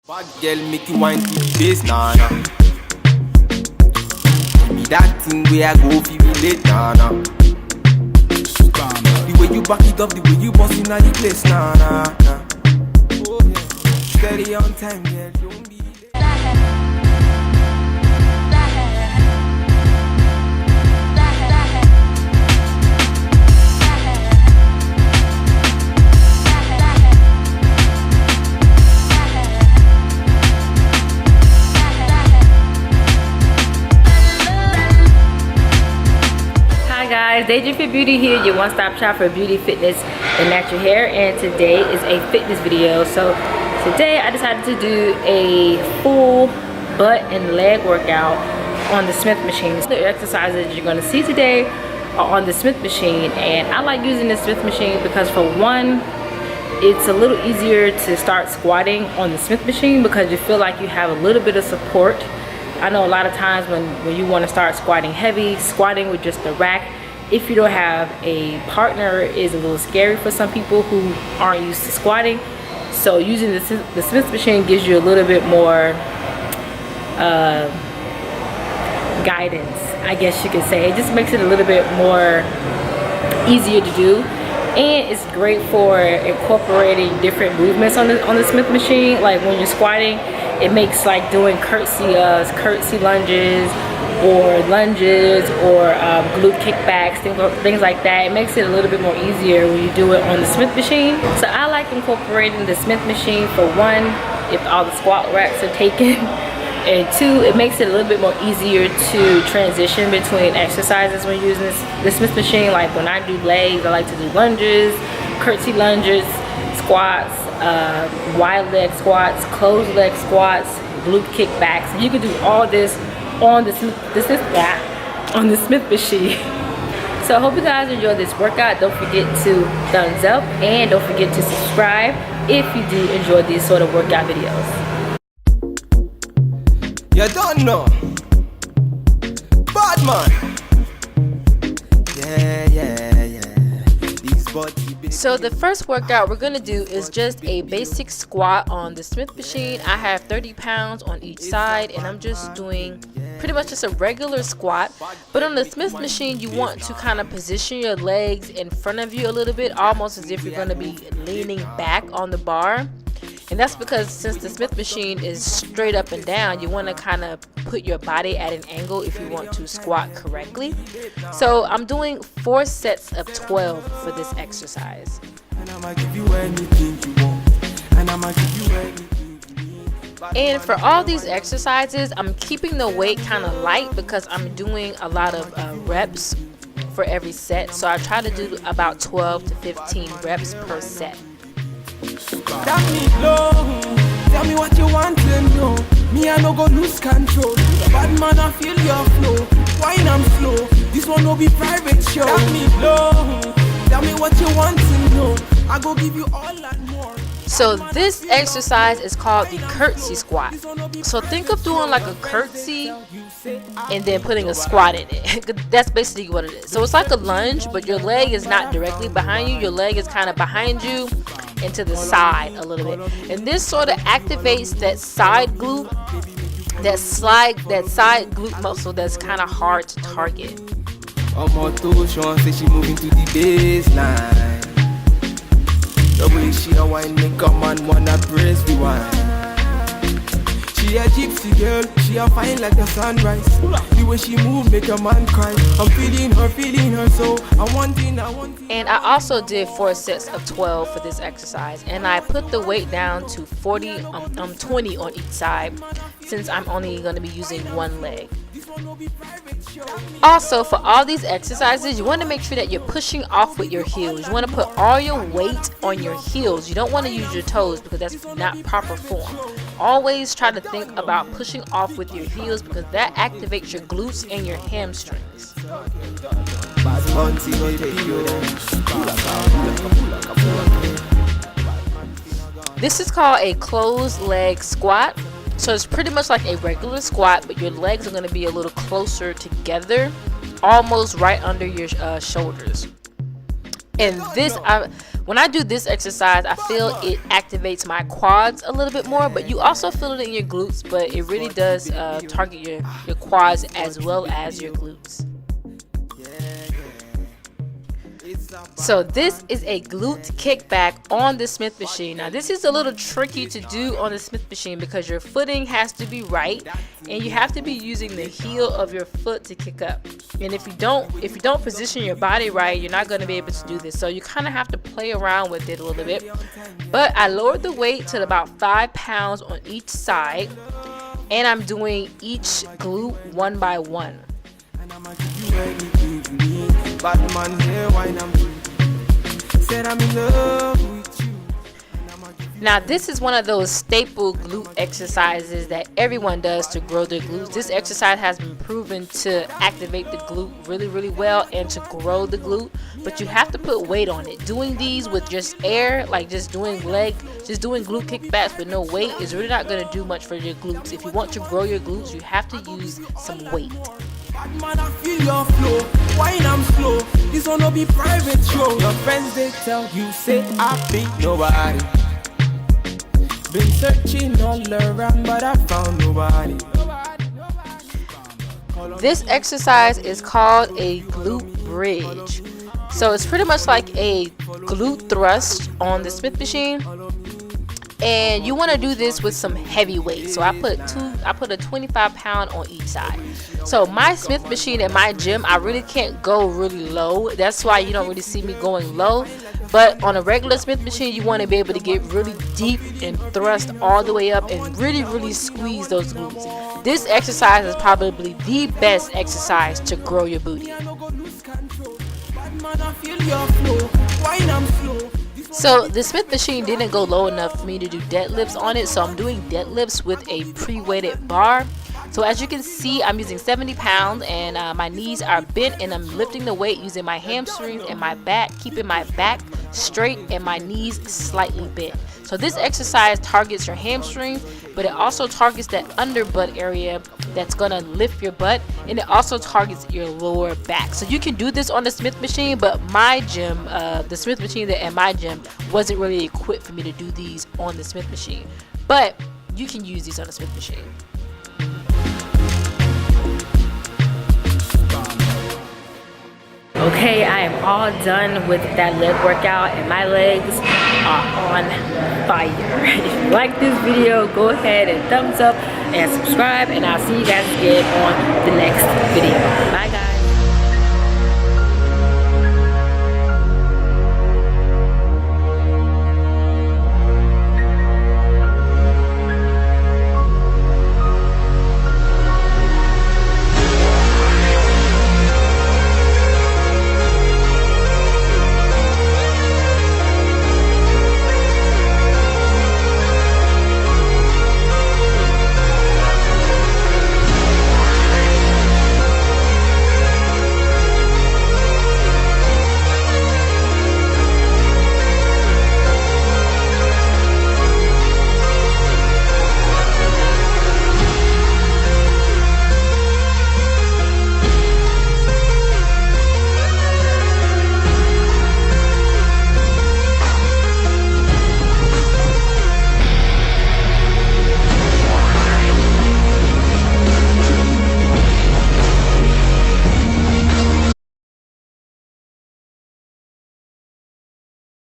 Bad girl make you wine to the bass, nah nah. Give me that thing where I go feel relate, nah nah. The way you back it up, the way you boss in the place, nah nah nah. Oh, yeah. Steady on time, girl, don't be late. Hi guys, DejaFitBeauty here, your one-stop shop for beauty, fitness, and natural hair. And today is a fitness video. So today I decided to do a full butt and leg workout on the Smith machine. The exercises you're going to see today are on the Smith machine, and I like using the Smith machine because, for one, it's a little easier to start squatting on the Smith machine because you feel like you have a little bit of support. I know a lot of times when you want to start squatting heavy, squatting with just the rack, if you don't have a partner, is a little scary for some people who aren't used to squatting. So using the Smith machine gives you a little bit more guidance, I guess you could say. It just makes it a little bit more easier to do, and it's great for incorporating different movements on the Smith machine. Like when you're squatting, it makes like doing curtsy lunges or glute kickbacks, things like that. It makes it a little bit more easier when you do it on the Smith machine. So I like incorporating the Smith machine, for one, if all the squat racks are taken, and two, it makes it a little bit more easier to transition between exercises when using the Smith machine. Like when I do legs, I like to do lunges, curtsy lunges, squats, wide leg squats, closed leg squats, glute kickbacks. You can do all this on the Smith machine. So I hope you guys enjoy this workout. Don't forget to thumbs up, and don't forget to subscribe if you do enjoy these sort of workout videos. You don't know. Bad man. Yeah. These body. So the first workout we're gonna do is just a basic squat on the Smith machine. I have 30 pounds on each side, and I'm just doing pretty much just a regular squat. But on the Smith machine, you want to kind of position your legs in front of you a little bit, almost as if you're going to be leaning back on the bar. And that's because since the Smith machine is straight up and down, you want to kind of put your body at an angle if you want to squat correctly. So I'm doing 4 sets of 12 for this exercise. And for all these exercises, I'm keeping the weight kind of light because I'm doing a lot of reps for every set. So I try to do about 12 to 15 reps per set. Tell me what you want to know. Me, I no go lose control. Bad man, I feel your flow. Wine, I'm slow. This one will be private show. Tell me what you want to know. I go give you all that more. So this exercise is called the curtsy squat. So think of doing like a curtsy and then putting a squat in it. That's basically what it is. So it's like a lunge, but your leg is not directly behind you. Your leg is kind of behind you and to the side a little bit. And this sort of activates that side glute, that side glute muscle that's kind of hard to target. Sean say she moving to the baseline. The way she a wine make a man wanna praise the wine. She a gypsy girl, she a fine like the sunrise. The way she move make a man cry. I'm feeling her so I want it. And I also did 4 sets of 12 for this exercise, and I put the weight down to 20 on each side, since I'm only going to be using one leg. Also, for all these exercises, you want to make sure that you're pushing off with your heels. You want to put all your weight on your heels. You don't want to use your toes because that's not proper form. Always try to think about pushing off with your heels because that activates your glutes and your hamstrings. This is called a closed leg squat. So it's pretty much like a regular squat, but your legs are going to be a little closer together, almost right under your shoulders. And this, When I do this exercise, I feel it activates my quads a little bit more, but you also feel it in your glutes, but it really does target your quads as well as your glutes. So this is a glute kickback on the Smith machine. Now this is a little tricky to do on the Smith machine because your footing has to be right and you have to be using the heel of your foot to kick up. And if you don't position your body right, you're not going to be able to do this. So you kind of have to play around with it a little bit. But I lowered the weight to about 5 pounds on each side, and I'm doing each glute one by one. Now this is one of those staple glute exercises that everyone does to grow their glutes. This exercise has been proven to activate the glute really well and to grow the glute, but you have to put weight on it. Doing these with just air, like just doing glute kickbacks with no weight, is really not going to do much for your glutes. If you want to grow your glutes, you have to use some weight. Man, I feel your flow, wine I'm slow. This will not be private show. Your friends they tell you say I beat nobody. Been searching all around, but I found nobody. This exercise is called a glute bridge. So it's pretty much like a glute thrust on the Smith machine. And you want to do this with some heavy weight. So I put a 25 pound on each side. So my Smith machine at my gym, I really can't go really low. That's why you don't really see me going low. But on a regular Smith machine, you want to be able to get really deep and thrust all the way up and really squeeze those glutes. This exercise is probably the best exercise to grow your booty. So the Smith machine didn't go low enough for me to do deadlifts on it, so I'm doing deadlifts with a pre-weighted bar. So as you can see, I'm using 70 pounds and my knees are bent, and I'm lifting the weight using my hamstrings and my back, keeping my back straight and my knees slightly bent. So this exercise targets your hamstrings, but it also targets that underbutt area that's gonna lift your butt, and it also targets your lower back. So you can do this on the Smith machine, but my gym, the Smith machine at my gym wasn't really equipped for me to do these on the Smith machine. But you can use these on the Smith machine. Okay, I am all done with that leg workout and my legs are on fire. If you like this video, go ahead and thumbs up and subscribe, and I'll see you guys again on the next video. Bye guys.